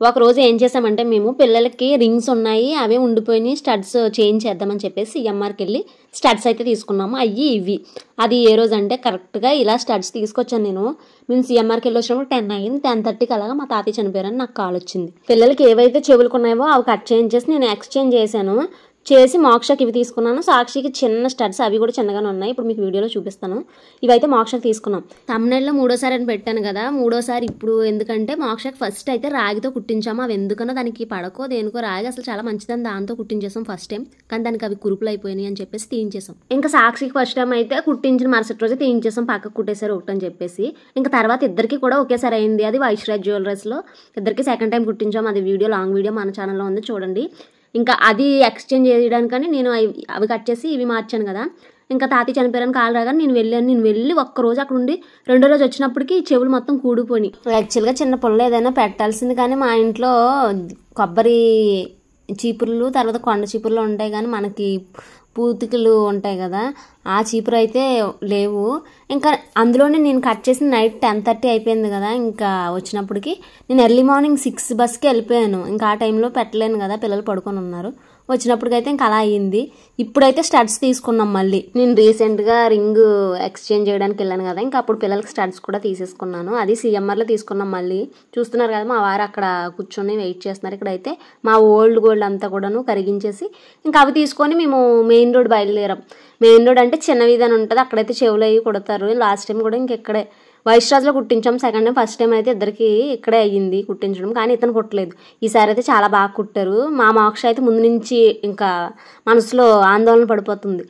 ఒక రోజు ఏం చేసామంటే మేము పిల్లలకి రింగ్స్ ఉన్నాయి అవే ఉండిపోయినాయి స్టడ్స్ చేంజ్ చేద్దామని చెప్పేసి సిఎంఆర్కి వెళ్ళి స్టడ్స్ అయితే తీసుకున్నాము. అవి ఇవి అది ఏ రోజు అంటే కరెక్ట్గా ఇలా స్టడ్స్ తీసుకొచ్చాను నేను. మేము సిఎంఆర్కి వెళ్ళి వచ్చినప్పుడు 10 అయింది. 10:30కి అలాగా మా తాతయ్య చనిపోయారని నాకు కాల్ వచ్చింది. పిల్లలకి ఏవైతే చెవులకు ఉన్నాయో అవి కట్ చేసి నేను ఎక్స్చేంజ్ చేసి మోక్షకి ఇవి తీసుకున్నాను. సాక్షికి చిన్న స్టడ్స్ అవి కూడా చిన్నగానే ఉన్నాయి. ఇప్పుడు మీకు వీడియోలో చూపిస్తాను. ఇవైతే మోక్షకి తీసుకున్నాం. తమ్నెల్లో 3ోసారి అని పెట్టాను కదా, 3ోసారి ఇప్పుడు ఎందుకంటే మోక్షకి ఫస్ట్ అయితే రాగితో కుట్టించాము. అవి ఎందుకన్నా దానికి పడకో దేనికో రాగి అసలు చాలా మంచిదని దాంతో కుట్టించేసాం ఫస్ట్ టైం. కానీ దానికి అవి కురుపులు అయిపోయినాయి అని చెప్పేసి తీయించేసాం. ఇంకా సాక్షికి ఫస్ట్ టైం అయితే కుట్టించిన మరుసటి రోజు తీయించేసాం, పక్కకు కుట్టేశారు ఒకటి అని చెప్పేసి. ఇంకా తర్వాత ఇద్దరికి కూడా ఒకేసారి అయింది. అది వైశ్రాజ్ జ్యువెలర్స్లో ఇద్దరికి సెకండ్ టైం కుట్టించాం. అది వీడియో లాంగ్ వీడియో మన ఛానల్లో ఉంది చూడండి. ఇంకా అది ఎక్స్చేంజ్ చేయడానికని నేను అవి కట్ చేసి ఇవి మార్చాను కదా. ఇంకా తాతయ్య చనిపోయారని కాలు రాగానే నేను వెళ్ళి ఒక్కరోజు అక్కడ ఉండి 2ో రోజు వచ్చినప్పటికి చెవులు మొత్తం కూడిపోయి. యాక్చువల్గా చిన్న పుల్ల ఏదైనా పెట్టాల్సింది, కానీ మా ఇంట్లో కొబ్బరి చీపుర్లు తర్వాత కొండ చీపుర్లు ఉంటాయి, కానీ మనకి పూతికలు ఉంటాయి కదా, ఆ చీపురు అయితే లేవు. ఇంకా అందులోనే నేను కట్ చేసిన నైట్ 10:30 అయిపోయింది కదా. ఇంకా వచ్చినప్పటికి నేను ఎర్లీ మార్నింగ్ 6 బస్కి వెళ్ళిపోయాను. ఇంకా ఆ టైంలో పెట్టలేను కదా, పిల్లలు పడుకొని ఉన్నారు. వచ్చినప్పటికైతే ఇంకా అలా అయ్యింది. ఇప్పుడైతే స్టడ్స్ తీసుకున్నాం. మళ్ళీ నేను రీసెంట్గా రింగ్ ఎక్స్చేంజ్ చేయడానికి వెళ్ళాను కదా, ఇంకా అప్పుడు పిల్లలకి స్టడ్స్ కూడా తీసేసుకున్నాను. అది సిఎంఆర్లో తీసుకున్నాం. మళ్ళీ చూస్తున్నారు కదా మా వారు అక్కడ కూర్చొని వెయిట్ చేస్తున్నారు. ఇక్కడైతే మా ఓల్డ్ గోల్డ్ అంతా కూడాను కరిగించేసి ఇంకా అవి తీసుకొని మేము మెయిన్ రోడ్ బయలుదేరాం. మెయిన్ రోడ్ అంటే చిన్న వీధి అని ఉంటుంది, అక్కడైతే చెవులు అవి కుడతారు. లాస్ట్ టైం కూడా ఇంకెక్కడే వైశ్రాజ్లో కుట్టించాం. సెకండ్ టైం ఫస్ట్ టైం అయితే ఇద్దరికి ఇక్కడే అయ్యింది కుట్టించడం, కానీ ఇతను కుట్టలేదు. ఈసారి అయితే చాలా బాగా కుట్టారు. మా మోక్ష అయితే ముందు నుంచి ఇంకా మనసులో ఆందోళన పడిపోతుంది.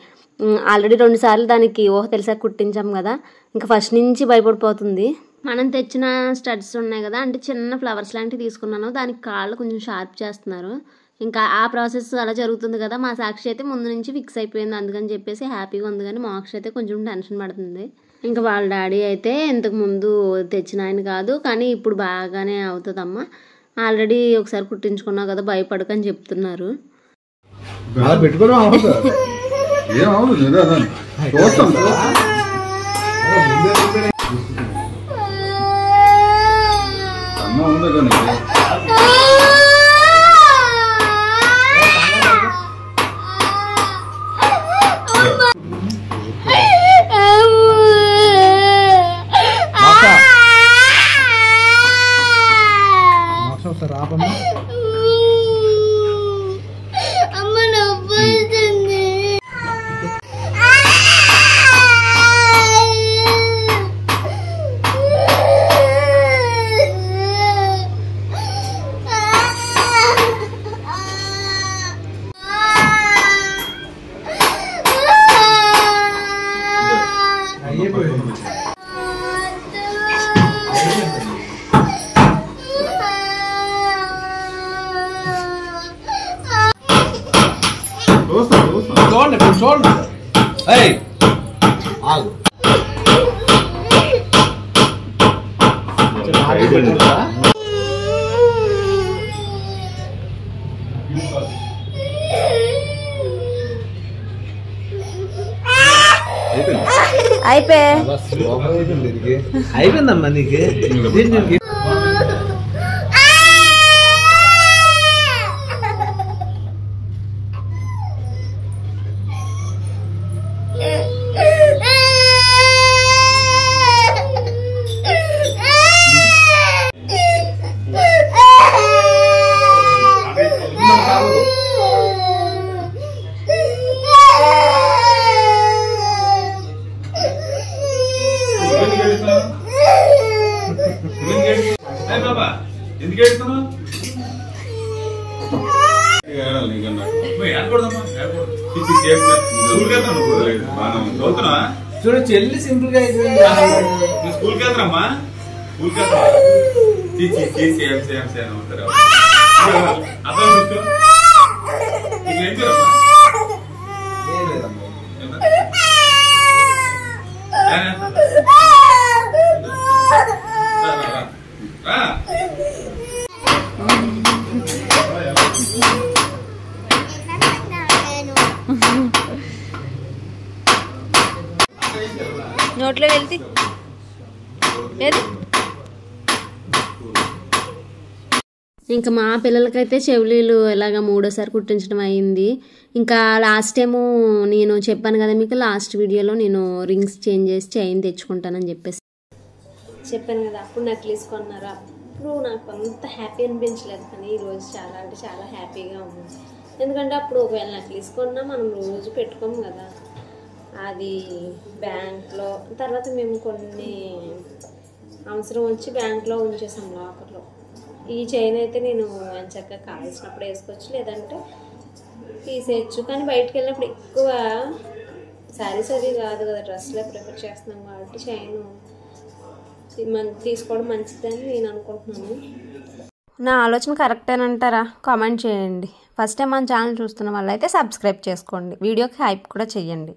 ఆల్రెడీ 2 సార్లు దానికి తెలిసాక కుట్టించాం కదా, ఇంకా ఫస్ట్ నుంచి భయపడిపోతుంది. మనం తెచ్చిన స్టడ్స్ ఉన్నాయి కదా, అంటే చిన్న ఫ్లవర్స్ లాంటివి తీసుకున్నాను. దానికి కాళ్ళు కొంచెం షార్ప్ చేస్తున్నారు. ఇంకా ఆ ప్రాసెస్ అలా జరుగుతుంది కదా. మా సాక్షి అయితే ముందు నుంచి ఫిక్స్ అయిపోయింది, అందుకని చెప్పేసి హ్యాపీగా ఉంది. కానీ మోక్ష అయితే కొంచెం టెన్షన్ పడుతుంది. ఇంకా వాళ్ళ డాడీ అయితే ఇంతకు ముందు తెచ్చిన ఆయన కాదు, కానీ ఇప్పుడు బాగానే అవుతుందమ్మా, ఆల్రెడీ ఒకసారి కుట్టించుకున్నావు కదా భయపడకని చెప్తున్నారు. అయిపోయిందమ్మా నీకు. చూడు చెల్లి సింపుల్ గా స్కూల్కి వెళ్తారమ్మా, స్కూల్కి వెళ్తా నోట్లో వెళ్తే ఏది ఇంకా మా పిల్లలకైతే చెవులీలు ఇలాగ 3వ సారి కుట్టించడం అయింది. ఇంకా లాస్ట్ టైము నేను చెప్పాను కదా మీకు, లాస్ట్ వీడియోలో నేను రింగ్స్ చేంజ్ చేసి చైన్ తెచ్చుకుంటానని చెప్పేసి చెప్పాను కదా. అప్పుడు నెక్లెస్ కొన్నారు. అప్పుడు నాకు అంత హ్యాపీ అనిపించలేదు, కానీ ఈరోజు చాలా అంటే చాలా హ్యాపీగా ఉంది. ఎందుకంటే అప్పుడు ఒకవేళ నెక్లెస్ కొన్నా మనం రోజు పెట్టుకోము కదా, అది బ్యాంక్లో. తర్వాత మేము కొన్ని అవసరం వచ్చి బ్యాంక్లో ఉంచేసాం లాకర్లో. ఈ చైన్ అయితే నేను చక్కగా కావాల్సినప్పుడు వేసుకోవచ్చు, లేదంటే తీసేయచ్చు. కానీ బయటకు వెళ్ళినప్పుడు ఎక్కువ శారీస్ అవి కాదు కదా, డ్రెస్లే ప్రిఫర్ చేస్తున్నాం కాబట్టి చైన్ తీసుకోవడం మంచిదని నేను అనుకుంటున్నాను. నా ఆలోచన కరెక్టేనంటారా? కామెంట్ చేయండి. ఫస్ట్ టైం మన ఛానల్ చూస్తున్న వాళ్ళైతే సబ్స్క్రైబ్ చేసుకోండి, వీడియోకి హైప్ కూడా చేయండి.